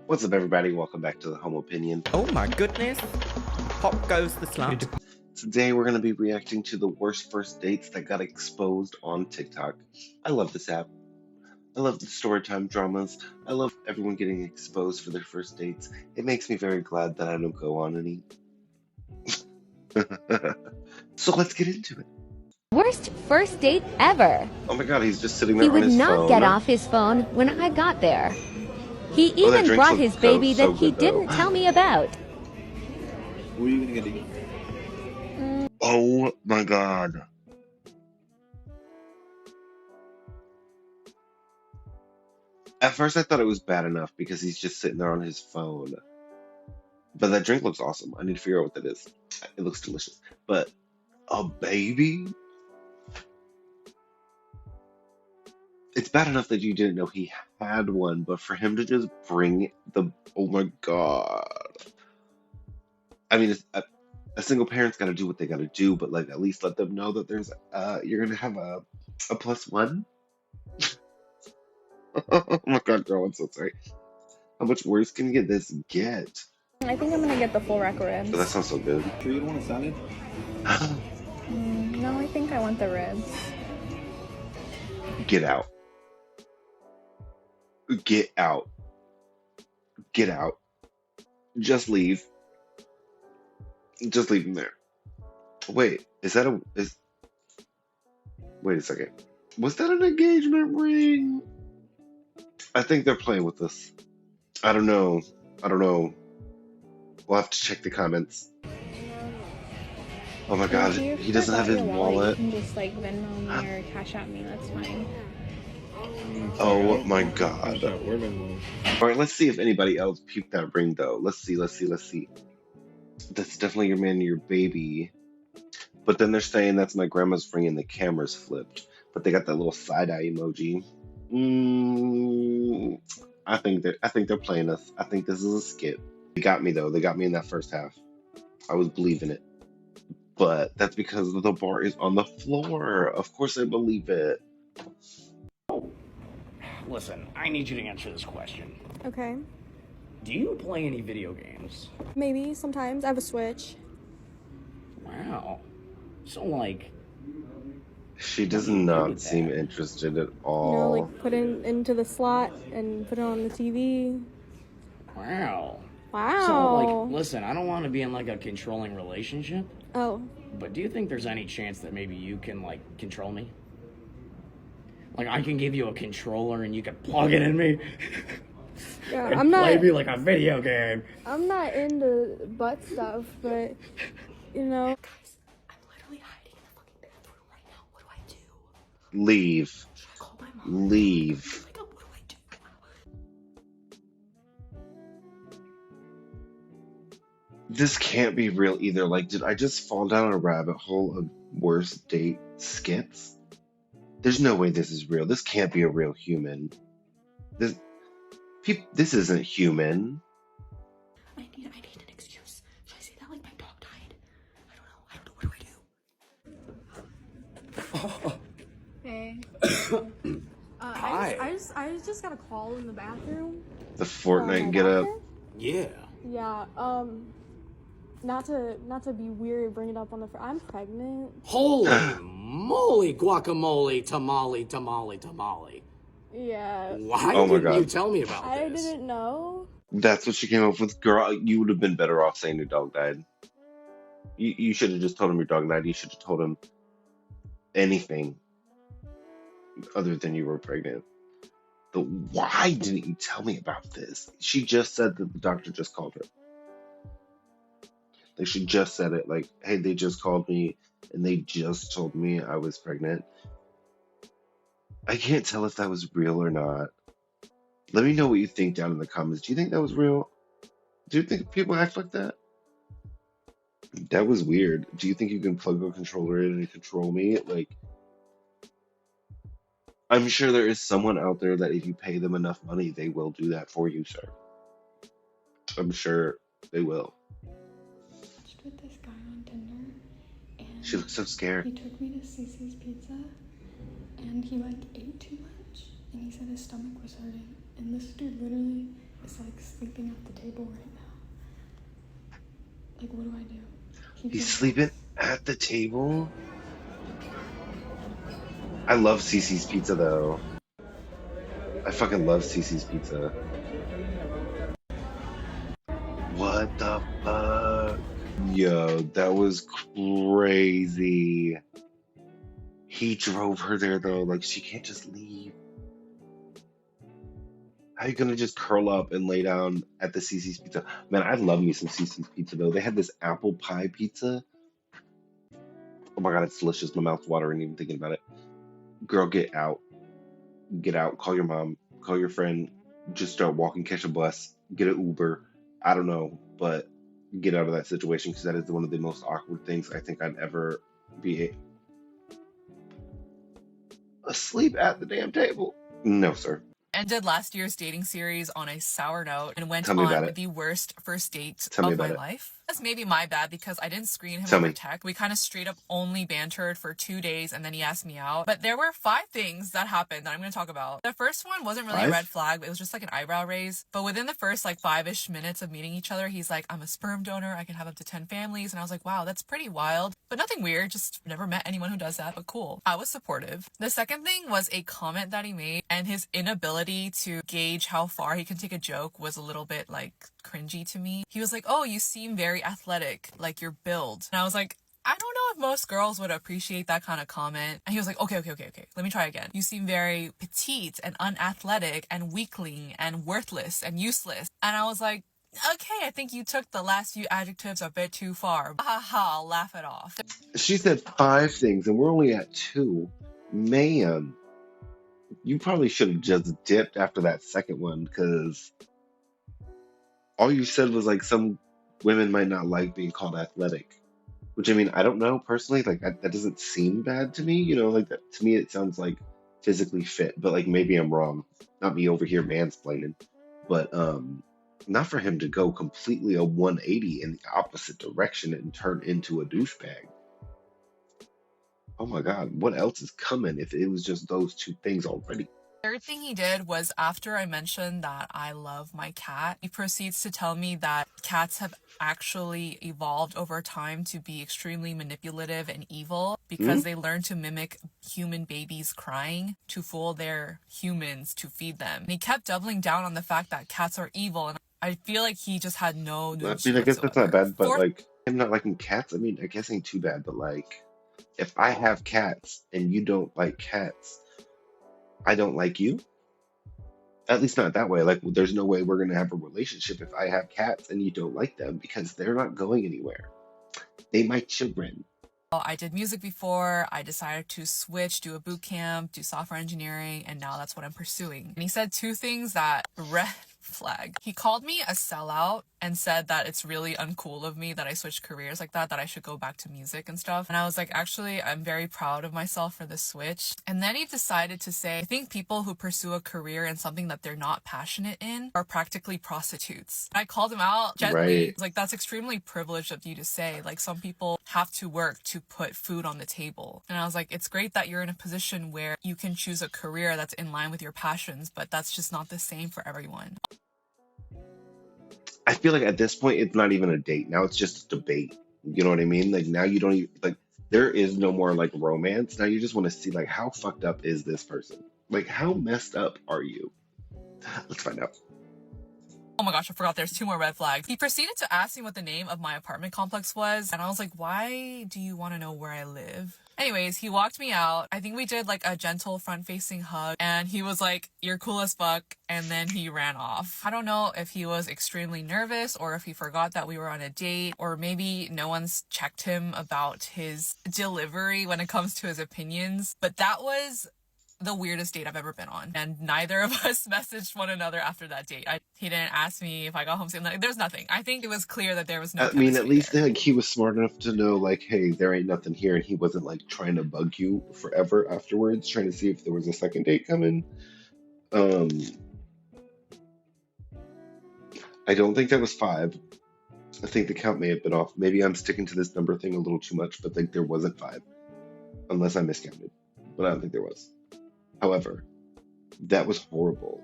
What's up, everybody? Welcome back to the Home Opinion. Oh my goodness. Pop goes the slut. Today we're going to be reacting to the worst first dates that got exposed on TikTok. I love this app. I love the storytime dramas. I love everyone getting exposed for their first dates. It makes me very glad that I don't go on any. So let's get into it. Worst first date ever. Oh my god, he's just sitting there He on would his phone. not get off his phone when I got there. He Oh, that even drink brought looks his baby so that he good, though. didn't tell me about. What are you gonna get? Oh my god. At first I thought it was bad enough because he's just sitting there on his phone. But that drink looks awesome. I need to figure out what that is. It looks delicious. But a baby? It's bad enough that you didn't know he had one, but for him to just bring the... Oh my god. I mean, a single parent's got to do what they got to do, but like at least let them know that there's you're gonna have a plus one. Oh my god, girl, I'm so sorry. How much worse can this get? I think I'm gonna get the full rack of ribs. But that sounds so good. Sure you don't want a salad? No, I think I want the ribs. Get out. Get out. Get out. Just leave. Just leave him there. Wait, wait a second. Was that an engagement ring? I think they're playing with this. I don't know. We'll have to check the comments. Oh my god, he doesn't have his wallet. You can just like Venmo me or Cash App me, that's fine. Oh my god. Alright, let's see if anybody else peeped that ring though. Let's see. That's definitely your man and your baby. But then they're saying that's my grandma's ring and the camera's flipped. But they got that little side-eye emoji. I think they're playing us. I think this is a skit. They got me though. They got me in that first half. I was believing it. But that's because the bar is on the floor. Of course I believe it. Listen, I need you to answer this question. Okay. Do you play any video games? Maybe sometimes. I have a Switch. Wow. So, like... She does not seem interested at all. You know, like put it into the slot and put it on the TV. Wow. Wow. So, like, listen, I don't want to be in, like, a controlling relationship. Oh. But do you think there's any chance that maybe you can, like, control me? Like, I can give you a controller and you can plug it in me? Yeah, and I'm not... play me like a video game. I'm not into butt stuff, but, you know... Guys, I'm literally hiding in the fucking bathroom right now. What do I do? Leave. Should I call my mom? Leave. Oh my god, what do I do? This can't be real either. Like, did I just fall down a rabbit hole of worst date skits? There's no way this is real. This can't be a real human. This isn't human. I need an excuse. Should I say that like my dog died? I don't know. What do I do? Hey. Hi. I just got a call in the bathroom. The Fortnite get up. Yeah. Yeah, not to be weird, bring it up on the... I'm pregnant. Holy moly, guacamole, tamale. Yeah. Why Oh my didn't you God. tell me about I this? didn't know. That's what she came up with. Girl, you would have been better off saying your dog died. You should have just told him your dog died. You should have told him anything other than you were pregnant. Why didn't you tell me about this? She just said that the doctor just called her. Like, she just said it. Like, hey, they just called me and they just told me I was pregnant. I can't tell if that was real or not. Let me know what you think down in the comments. Do you think that was real? Do you think people act like that? That was weird. Do you think you can plug a controller in and control me? Like, I'm sure there is someone out there that if you pay them enough money, they will do that for you, sir. I'm sure they will. With this guy on Tinder, and She looks so scared. he took me to Cece's Pizza, and he like ate too much, and he said his stomach was hurting, and this dude literally is like sleeping at the table right now. Like, what do I do? He's sleeping at the table? I love Cece's Pizza, though. I fucking love Cece's Pizza. What the fuck? Yo, that was crazy. He drove her there, though. Like, she can't just leave. How you gonna just curl up and lay down at the Cece's Pizza? Man, I love me some Cece's Pizza, though. They had this apple pie pizza. Oh my God, it's delicious. My mouth's watering even thinking about it. Girl, get out. Get out. Call your mom. Call your friend. Just start walking, catch a bus, get an Uber. I don't know, but get out of that situation because that is one of the most awkward things I think I'd ever be asleep at the damn table. No, sir. Ended last year's dating series on a sour note and went Tell me about on it. the worst first date Tell me of my about it. life. That's maybe my bad because I didn't screen him Tell over me. text. We kind of straight up only bantered for 2 days and then he asked me out. But there were 5 things that happened that I'm going to talk about. The first one wasn't really a 5? red flag. It was just like an eyebrow raise. But within the first like 5-ish minutes of meeting each other, he's like, I'm a sperm donor. I can have up to 10 families. And I was like, wow, that's pretty wild. But nothing weird. Just never met anyone who does that. But cool. I was supportive. The second thing was a comment that he made and his inability to gauge how far he can take a joke was a little bit like cringy to me. He was like, oh, you seem very athletic, like your build. And I was like, I don't know if most girls would appreciate that kind of comment. And he was like, okay. Let me try again. You seem very petite and unathletic and weakling and worthless and useless. And I was like, okay, I think you took the last few adjectives a bit too far. Ha ha, I'll laugh it off. She said 5 things and we're only at 2. Man, you probably should have just dipped after that second one because all you said was like some women might not like being called athletic. Which I mean, I don't know personally. Like that doesn't seem bad to me. You know, like that to me it sounds like physically fit. But like maybe I'm wrong. Not me over here mansplaining. But not for him to go completely a 180 in the opposite direction and turn into a douchebag. Oh my God, what else is coming if it was just those 2 things already? Third thing he did was after I mentioned that I love my cat, he proceeds to tell me that cats have actually evolved over time to be extremely manipulative and evil because they learn to mimic human babies crying to fool their humans to feed them. And he kept doubling down on the fact that cats are evil, and I feel like he just had no I news mean, I guess that's not whatsoever. bad, but like him not liking cats, I mean, I guess ain't too bad, but like if I have cats and you don't like cats, I don't like you. At least not that way. Like, there's no way we're gonna have a relationship if I have cats and you don't like them because they're not going anywhere. They my children. I did music before, I decided to switch, do a boot camp, do software engineering, and now that's what I'm pursuing. And he said 2 things that red flag. He called me a sellout and said that it's really uncool of me that I switched careers like that I should go back to music and stuff. And I was like, actually, I'm very proud of myself for the switch. And then he decided to say, I think people who pursue a career in something that they're not passionate in are practically prostitutes. I called him out gently. Right. Like, that's extremely privileged of you to say. Like, some people have to work to put food on the table. And I was like, it's great that you're in a position where you can choose a career that's in line with your passions, but that's just not the same for everyone. I feel like at this point it's not even a date. Now it's just a debate. You know what I mean? Like now you don't even like there is no more like romance. Now you just want to see like how fucked up is this person? Like how messed up are you? Let's find out. Oh my gosh, I forgot there's 2 more red flags. He proceeded to ask me what the name of my apartment complex was, and I was like, why do you want to know where I live? Anyways, he walked me out. I think we did like a gentle front-facing hug, and he was like, you're cool as fuck, and then he ran off. I don't know if he was extremely nervous or if he forgot that we were on a date, or maybe no one's checked him about his delivery when it comes to his opinions, but that was the weirdest date I've ever been on, and neither of us messaged one another after that date. He didn't ask me if I got home safe. Like, there's nothing. I think it was clear that there was no I mean, at chemistry least there. like he was smart enough to know like, hey, there ain't nothing here, and he wasn't like trying to bug you forever afterwards, trying to see if there was a second date coming. I don't think that was 5. I think the count may have been off. Maybe I'm sticking to this number thing a little too much, but like there wasn't 5, unless I miscounted. But I don't think there was. However, that was horrible.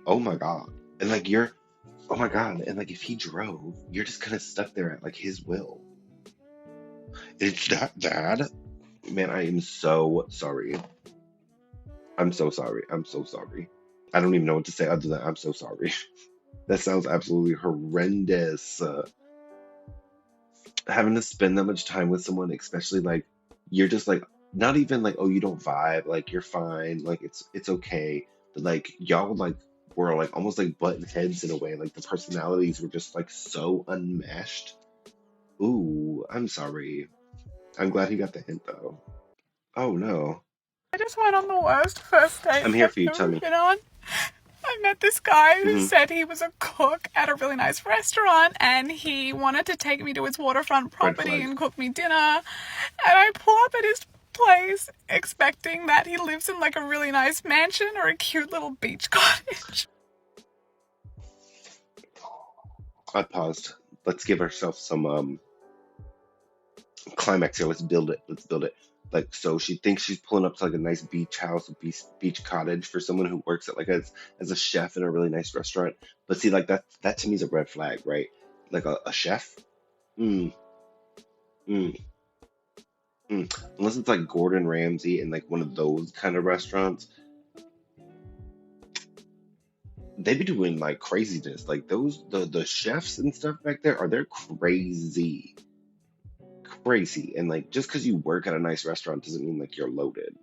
Oh my God. And like Oh my God. And like if he drove, you're just kind of stuck there at like his will. It's that bad? Man, I am so sorry. I'm so sorry. I'm so sorry. I don't even know what to say other than I'm so sorry. That sounds absolutely horrendous. Having to spend that much time with someone, especially like you're just like not even like, oh, you don't vibe, like you're fine, like it's okay. But like y'all like were like almost like button heads in a way. Like the personalities were just like so unmeshed. Ooh, I'm sorry. I'm glad he got the hint though. Oh no. I just went on the worst first date I'm here I've for you, ever tell me. been on. I met this guy who Hmm. said he was a cook at a really nice restaurant and he wanted to take me to his waterfront Red property flag. and cook me dinner. And I pull up at his place expecting that he lives in like a really nice mansion or a cute little beach cottage. I paused. Let's give ourselves some climax here. Let's build it. Let's build it. Like, so she thinks she's pulling up to like a nice beach house, a beach cottage for someone who works at like as a chef in a really nice restaurant. But see, like that to me is a red flag, right? Like a chef. Mm, mm, Unless it's like Gordon Ramsay and like one of those kind of restaurants, they be doing like craziness. Like those the chefs and stuff back there they're crazy. Crazy. And like just because you work at a nice restaurant doesn't mean like you're loaded.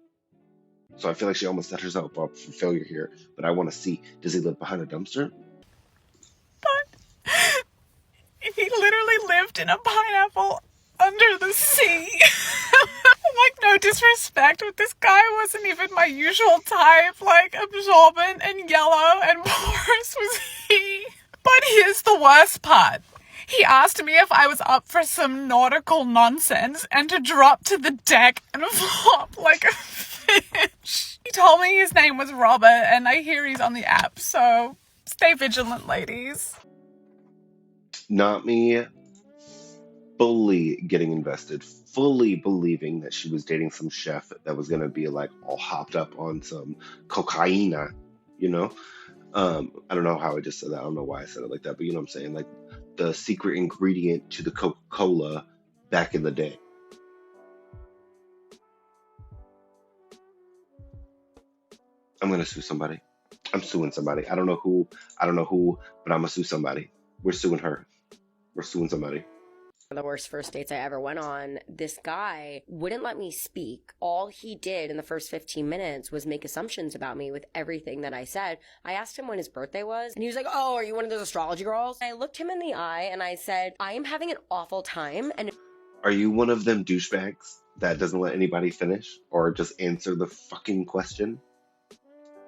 So I feel like she almost set herself up for failure here. But I want to see, does he live behind a dumpster? But he literally lived in a pineapple under the sea. Like, no disrespect, but this guy wasn't even my usual type. Like, absorbent and yellow and porous was he. But here's the worst part. He asked me if I was up for some nautical nonsense and to drop to the deck and flop like a fish. He told me his name was Robert, and I hear he's on the app, so stay vigilant, ladies. Not me fully getting invested, fully believing that she was dating some chef that was going to be like all hopped up on some cocaine, you know? I don't know how I just said that. I don't know why I said it like that, but you know what I'm saying? Like the secret ingredient to the Coca-Cola back in the day. I'm gonna sue somebody. I'm suing somebody. I don't know who, but I'm gonna sue somebody. We're suing her. We're suing somebody. The worst first dates I ever went on, this guy wouldn't let me speak. All he did in the first 15 minutes was make assumptions about me with everything that I said. I asked him when his birthday was, and he was like, oh, are you one of those astrology girls? I looked him in the eye and I said, I am having an awful time. And Are you one of them douchebags that doesn't let anybody finish or just answer the fucking question?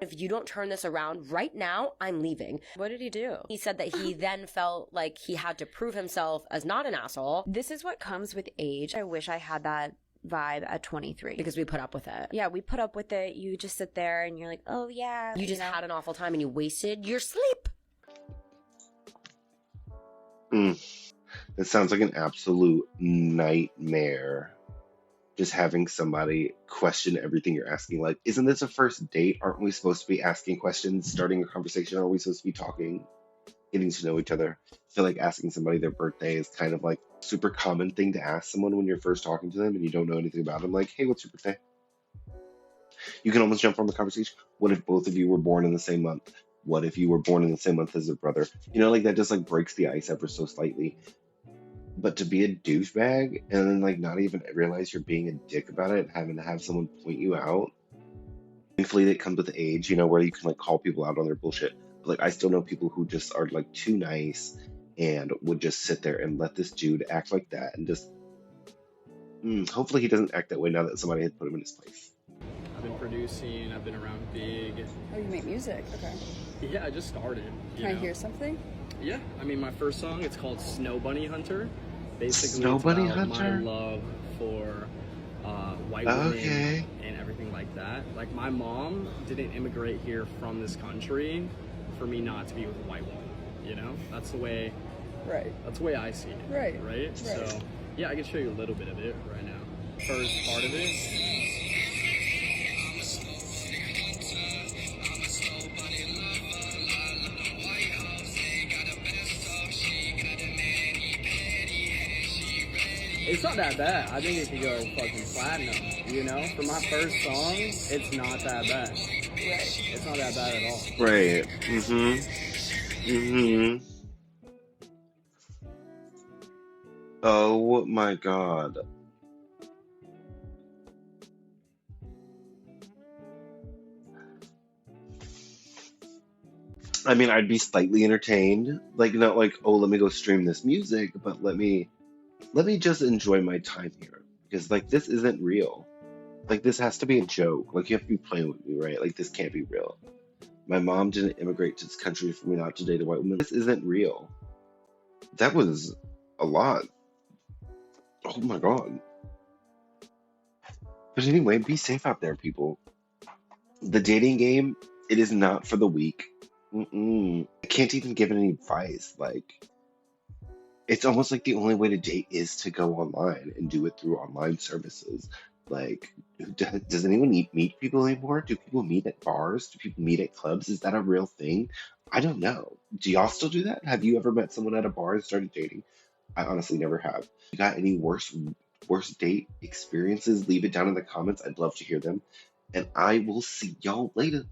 if you don't turn this around right now, I'm leaving. What did he do? He said that he then felt like he had to prove himself as not an asshole. This is what comes with age. I wish I had that vibe at 23. Because we put up with it. Yeah, we put up with it. You just sit there and you're like, oh yeah. You just had an awful time and you wasted your sleep. It sounds like an absolute nightmare. Just having somebody question everything you're asking. Like, isn't this a first date? Aren't we supposed to be asking questions, starting a conversation? Aren't we supposed to be talking, getting to know each other? I feel like asking somebody their birthday is kind of like a super common thing to ask someone when you're first talking to them and you don't know anything about them. Like, hey, what's your birthday? You can almost jump from the conversation. What if both of you were born in the same month? What if you were born in the same month as a brother? You know, like that just like breaks the ice ever so slightly. But to be a douchebag and then like not even realize you're being a dick about it, having to have someone point you out. Thankfully, it comes with age, you know, where you can like call people out on their bullshit. But like I still know people who just are like too nice and would just sit there and let this dude act like that and just. Hopefully, he doesn't act that way now that somebody had put him in his place. I've been producing. I've been around big. Oh, you make music? Okay. Yeah, I just started. Can I hear something? Yeah, I mean, my first song, it's called Snow Bunny Hunter. Basically, Snow it's Bunny about Hunter? my love for white women and everything like that. Like, my mom didn't immigrate here from this country for me not to be with a white woman, you know? That's the way that's the way I see it. Right? So, yeah, I can show you a little bit of it right now. First part of it. It's not that bad. I think it could go fucking platinum, you know? For my first song, it's not that bad. Right. It's not that bad at all. Right. Oh my god. I mean, I'd be slightly entertained. Like, not like, oh, let me go stream this music, but let me just enjoy my time here. Because, like, this isn't real. Like, this has to be a joke. Like, you have to be playing with me, right? Like, this can't be real. My mom didn't immigrate to this country for me not to date a white woman. This isn't real. That was a lot. Oh my god. But anyway, be safe out there, people. The dating game, it is not for the weak. I can't even give it any advice. Like, it's almost like the only way to date is to go online and do it through online services. Like, does anyone meet people anymore? Do people meet at bars? Do people meet at clubs? Is that a real thing? I don't know. Do y'all still do that? Have you ever met someone at a bar and started dating? I honestly never have. You got any worst date experiences? Leave it down in the comments. I'd love to hear them. And I will see y'all later.